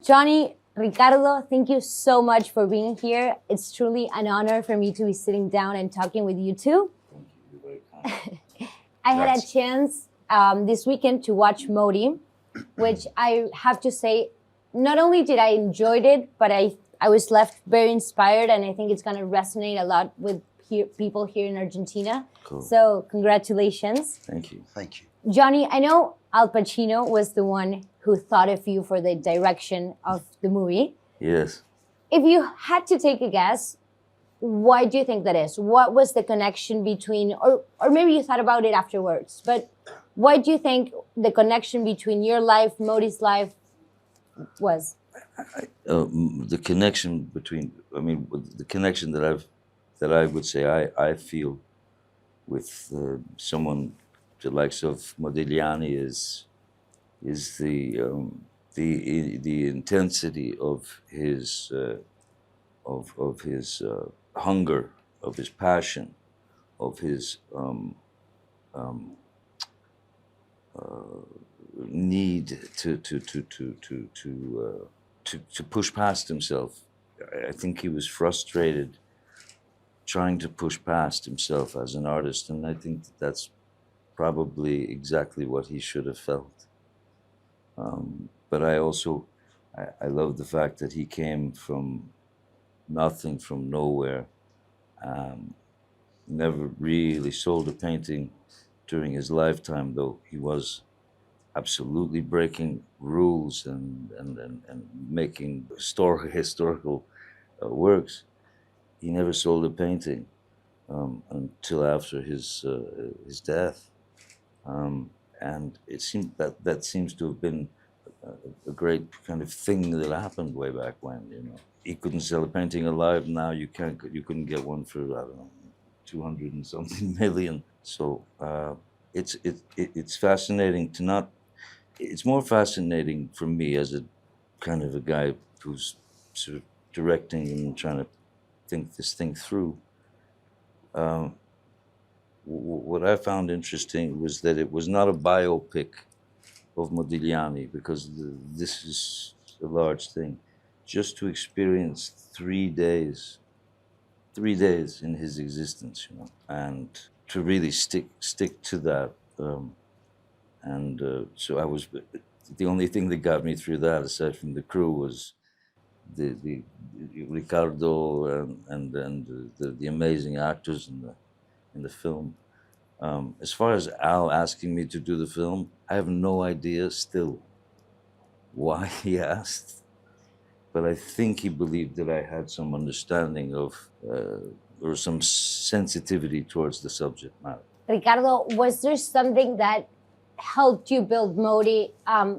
Johnny, Ricardo, thank you so much for being here. It's truly an honor for me to be sitting down and talking with you two. Thank you. You're very kind. I had a chance this weekend to watch Modi, which I have to say, not only did I enjoy it, but I was left very inspired, and I think it's going to resonate a lot with people here in Argentina. Cool. So congratulations. Thank you. Thank you. Johnny, I know Al Pacino was the one who thought of you for the direction of the movie. Yes. If you had to take a guess, why do you think that is? What was the connection between, or maybe you thought about it afterwards, but why do you think the connection between your life, Modi's life, was? The connection between, the connection that I would say I feel with someone the likes of Modigliani is the intensity of his hunger, of his passion, of his need to push past himself. I think he was frustrated trying to push past himself as an artist, and I think that's probably exactly what he should have felt. But I love the fact that he came from nothing, from nowhere. Never really sold a painting during his lifetime, though he was absolutely breaking rules and making historical works. He never sold a painting until after his death, and it seemed that seems to have been a great kind of thing that happened way back when. You know, he couldn't sell a painting alive. Now you couldn't get one for, I don't know, 200 and something million. So it's fascinating to not. It's more fascinating for me as a kind of a guy who's sort of directing and trying to think this thing through. What I found interesting was that it was not a biopic of Modigliani, because this is a large thing. Just to experience 3 days in his existence, you know, and to really stick to that. So I was, the only thing that got me through that, aside from the crew, was the Ricardo and the amazing actors in the film. As far as Al asking me to do the film, I have no idea still why he asked, but I think he believed that I had some understanding of or some sensitivity towards the subject matter. Ricardo, was there something that helped you build Modi,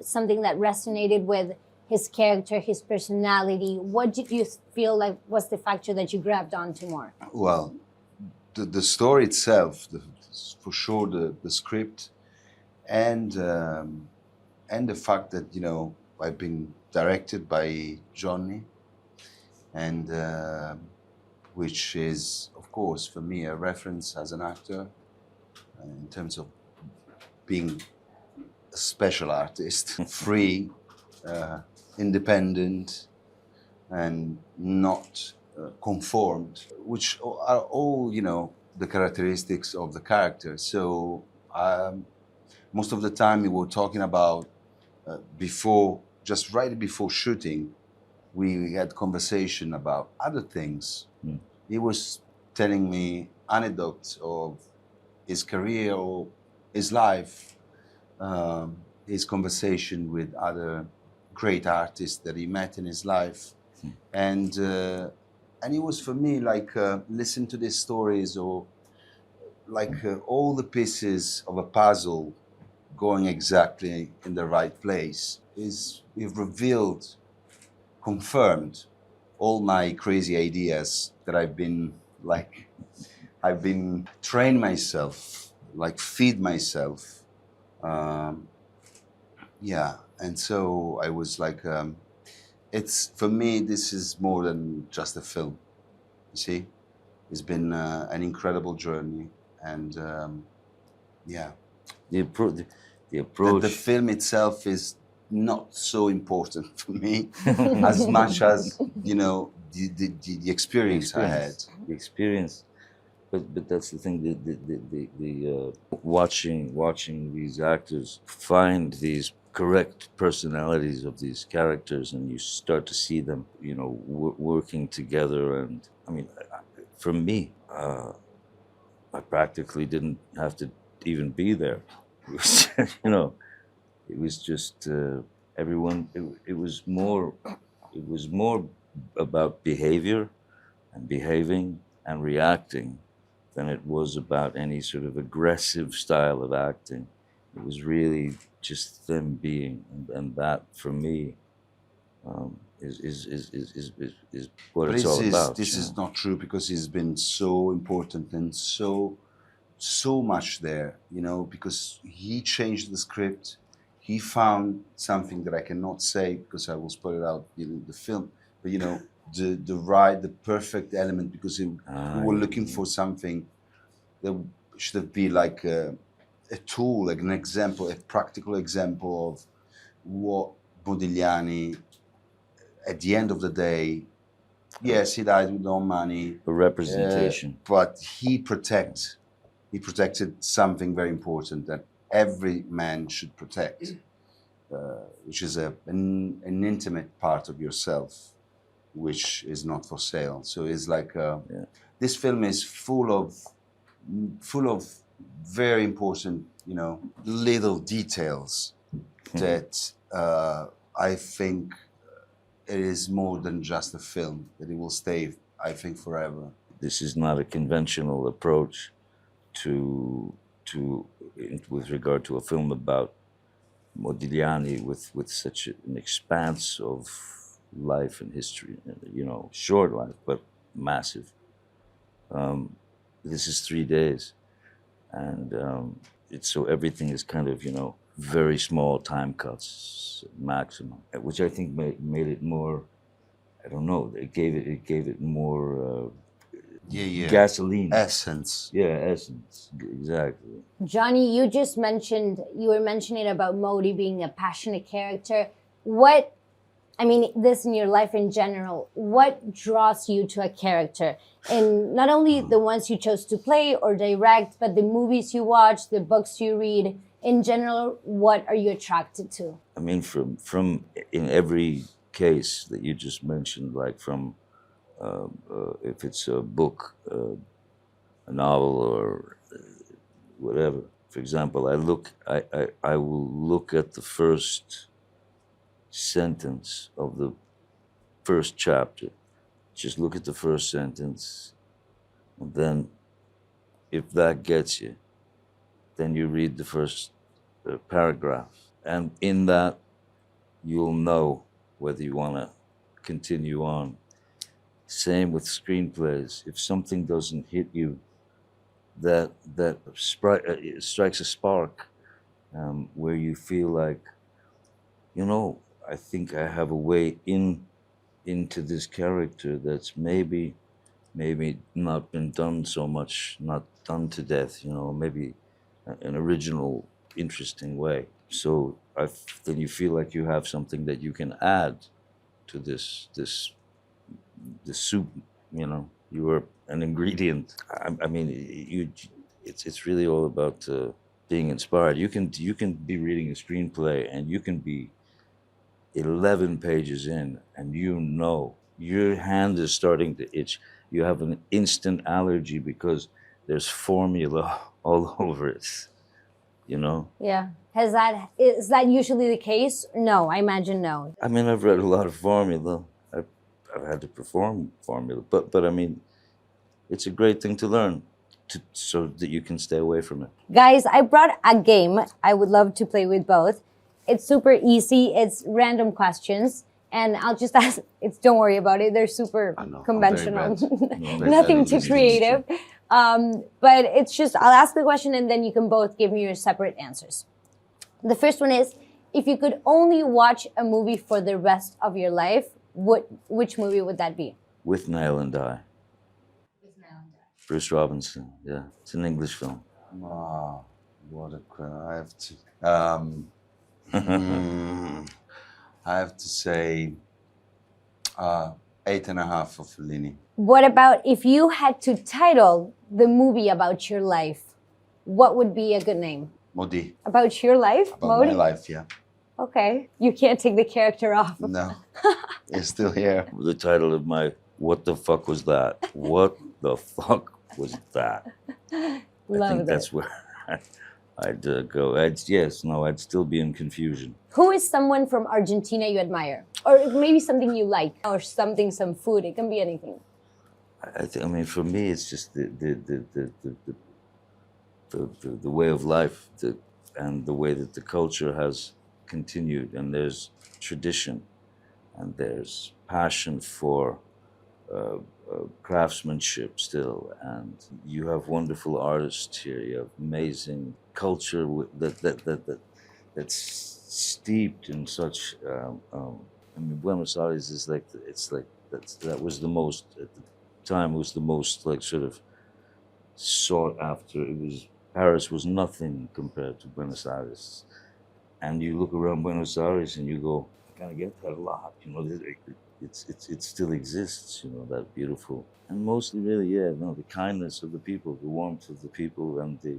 something that resonated with his character, his personality? What did you feel like was the factor that you grabbed onto more? Well, the story itself, for sure, the script, and the fact that, you know, I've been directed by Johnny, and which is, of course, for me a reference as an actor in terms of being a special artist, free, independent, and not conformed, which are all, you know, the characteristics of the character. So most of the time we were talking about just right before shooting, we had conversation about other things. He was telling me anecdotes of his career or his life, his conversation with other great artists that he met in his life. And it was for me like listen to these stories, or like all the pieces of a puzzle going exactly in the right place. It revealed, confirmed all my crazy ideas that I've been trained myself, like feed myself. Yeah, and so I was like, it's, for me, this is more than just a film, you see? It's been an incredible journey, and yeah. The approach. The film itself is not so important for me as much as, you know, the experience I had. The experience. But that's the thing. The watching these actors find these correct personalities of these characters, and you start to see them, you know, working together. And I mean, for me, I practically didn't have to even be there. It was, you know, it was just everyone. It was more. It was more about behavior and behaving and reacting than it was about any sort of aggressive style of acting. It was really just them being, and that for me is what But it's all about. this you is know. not true, because he's been so important and so much there, you know, because he changed the script. He found something that I cannot say because I will spoil it out in the film. But you know, the perfect element, because we were looking for something that should have been like a tool, like an example, a practical example of what Modigliani, at the end of the day, yes, he died with no money, A representation. but he protected something very important that every man should protect, which is an intimate part of yourself, which is not for sale. So it's like this film is full of very important, you know, little details that I think it is more than just a film, that it will stay, I think, forever. This is not a conventional approach with regard to a film about Modigliani with such an expanse of life and history. You know, short life, but massive. This is 3 days, and it's so everything is kind of, you know, very small time cuts maximum, which I think made it more. I don't know. It gave it more gasoline. Essence. Yeah, essence. Exactly. Johnny, you were mentioning about Modi being a passionate character. I mean, this in your life in general, what draws you to a character? And not only the ones you chose to play or direct, but the movies you watch, the books you read. In general, what are you attracted to? I mean, from in every case that you just mentioned, like from if it's a book, a novel, or whatever. For example, I will look at the first sentence of the first chapter. Just look at the first sentence, and then if that gets you, then you read the first paragraph, and in that you'll know whether you want to continue on. Same with screenplays. If something doesn't hit you, that strikes a spark, where you feel like, you know, I think I have a way into this character that's maybe not been done so much, not done to death, you know, maybe an original, interesting way. So then you feel like you have something that you can add to this soup, you know. You are an ingredient. I mean, it's really all about being inspired. You can be reading a screenplay and you can be 11 pages in, and you know your hand is starting to itch. You have an instant allergy because there's formula all over it, you know? Yeah. Is that usually the case? No, I imagine no. I mean, I've read a lot of formula. I've had to perform formula, but I mean, it's a great thing to learn so that you can stay away from it. Guys, I brought a game I would love to play with both. It's super easy. It's random questions. And I'll just ask, don't worry about it. They're super conventional. Nothing too creative. But it's just, I'll ask the question and then you can both give me your separate answers. The first one is, if you could only watch a movie for the rest of your life, which movie would that be? With Nail and Die. Bruce Robinson, yeah. It's an English film. Ah, what a I have to. I have to say 8.5 of Fellini. What about if you had to title the movie about your life? What would be a good name? Modi. About your life? About my life, yeah. Okay. You can't take the character off. No, it's still here. The title of my What the Fuck Was That? What the fuck was that? I think that's where I'd go. I'd still be in confusion. Who is someone from Argentina you admire? Or maybe something you like, or some food. It can be anything. I mean, for me, it's just the way of life, and the way that the culture has continued, and there's tradition, and there's passion for craftsmanship still, and you have wonderful artists here. You have amazing culture that's steeped in such. I mean, Buenos Aires is that was the most at the time was the most sort of sought after. Paris was nothing compared to Buenos Aires, and you look around Buenos Aires and you go, I kind of get that a lot. It still exists. That beautiful, and mostly really, the kindness of the people, the warmth of the people, and the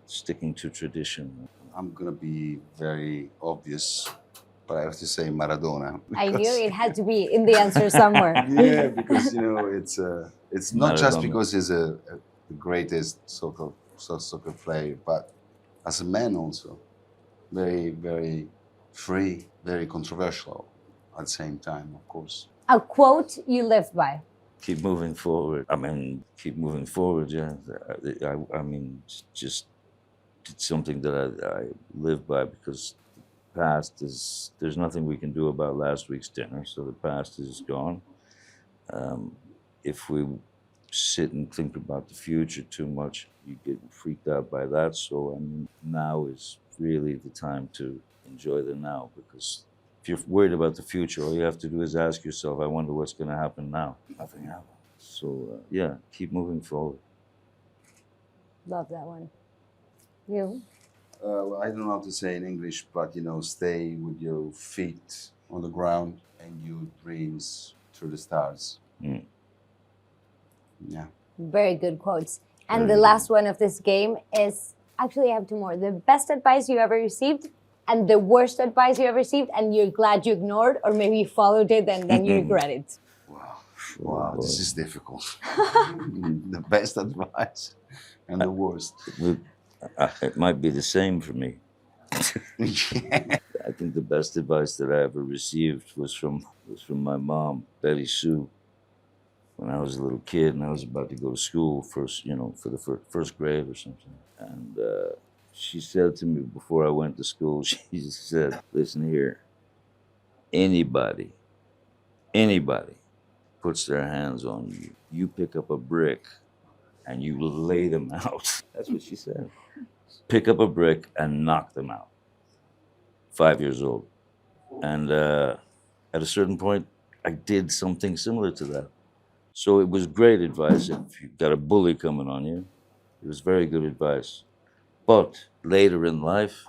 sticking to tradition. I'm gonna be very obvious, but I have to say Maradona. I knew it had to be in the answer somewhere. Yeah, because it's not just Maradona. because he's the greatest soccer player, but as a man also, very, very free, very controversial at the same time, of course. A quote you live by. Keep moving forward. I mean, keep moving forward. Yeah, I mean, just it's something that I live by, because the past is, there's nothing we can do about last week's dinner, so the past is gone. If we sit and think about the future too much, you get freaked out by that. So I mean, now is really the time to enjoy the now, because if you're worried about the future, all you have to do is ask yourself, I wonder what's going to happen now. Nothing happens. So keep moving forward. Love that one. You? I don't know how to say in English, but stay with your feet on the ground and your dreams through the stars. Mm. Yeah. Very good quotes. And the last one of this game is, actually I have two more. The best advice you ever received and the worst advice you ever received and you're glad you ignored, or maybe you followed it and then you regret it. Wow, this is difficult. The best advice and the worst. It might be the same for me. Yeah. I think the best advice that I ever received was from my mom, Betty Sue, when I was a little kid and I was about to go to school for the first grade or something. And she said to me before I went to school, she said, listen here, anybody puts their hands on you, you pick up a brick and you lay them out. That's what she said. Pick up a brick and knock them out. 5 years old. And at a certain point, I did something similar to that. So it was great advice. If you've got a bully coming on you, it was very good advice. But later in life,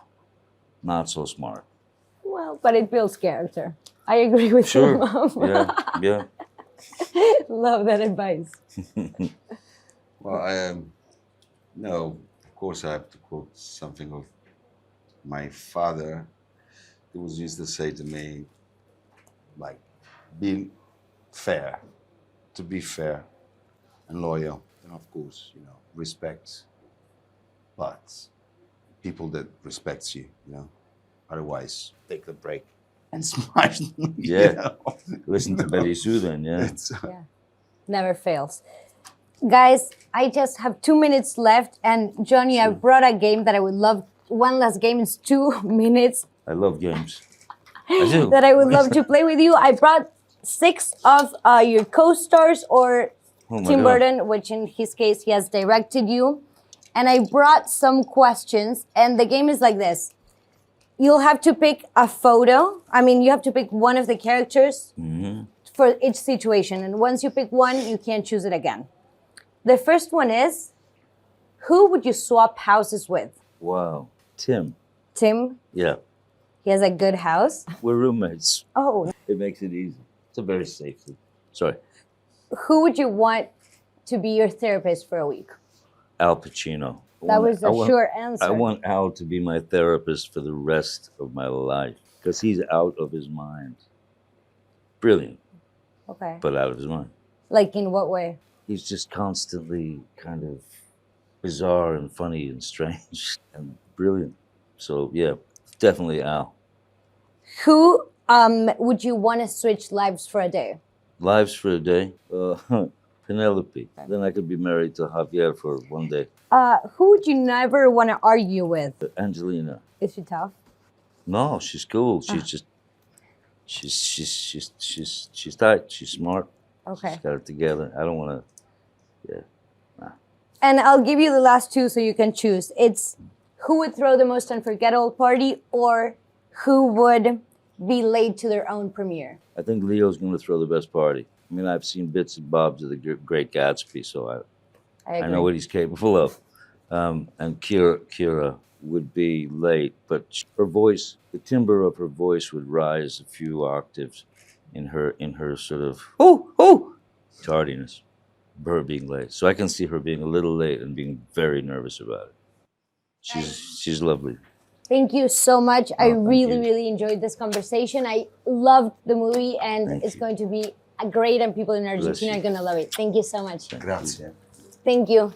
not so smart. Well, but it builds character. I agree with you, Mom. Yeah. Love that advice. Well, no, of course I have to quote something of my father. He was used to say to me, like, be fair, to be fair and loyal, and of course, respect, but people that respects you, otherwise take the break and smash them. Yeah. Listen to Betty Sue then, yeah. Yeah. Never fails. Guys, I just have 2 minutes left, and Johnny, I brought a game that I would love. One last game is 2 minutes. I love games. I do. That I would love to play with you. I brought 6 of your co-stars, or Tim Burton, which in his case, he has directed you. And I brought some questions, and the game is like this. You'll have to pick a photo. I mean, you have to pick one of the characters for each situation. And once you pick one, you can't choose it again. The first one is, who would you swap houses with? Wow. Tim. Tim? Yeah. He has a good house. We're roommates. Oh, It makes it easy. It's a very safe thing. Sorry. who would you want to be your therapist for a week? Al Pacino. That was a short I answer. want Al to be my therapist for the rest of my life because he's out of his mind. Brilliant, Okay. but out of his mind. Like in what way? He's just constantly kind of bizarre and funny and strange and brilliant. So yeah, definitely Al. Who would you want to switch lives for a day? Lives for a day. Penelope. Then I could be married to Javier for one day. Who would you never want to argue with? Angelina. Is she tough? No, she's cool. She's just she's tight. She's smart. Okay. She's got it together. I don't want to. Yeah. And I'll give you the last two so you can choose. It's who would throw the most unforgettable party or who would be late to their own premiere. I think Leo's going to throw the best party. I mean, I've seen bits and bobs of the Great Gatsby, so I agree. I know what he's capable of. And Kira would be late, but her voice, the timbre of her voice would rise a few octaves in her sort of tardiness, her being late. So I can see her being a little late and being very nervous about it. She's lovely. Thank you so much. I thank really, you. really enjoyed this conversation. I loved the movie and Thank it's you. going to be great and people in Argentina you. are going to love it. Thank you so much. Grazie. Thank you.